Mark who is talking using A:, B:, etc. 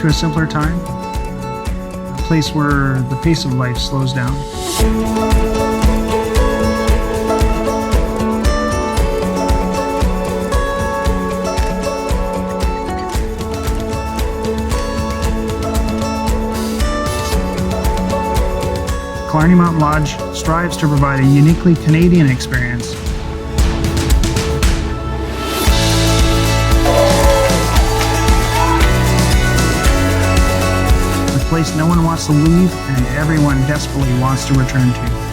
A: to a simpler time, a place where the pace of life slows down. Killarney Mountain Lodge strives to provide a uniquely Canadian experience. A place no one wants to leave and everyone desperately wants to return to.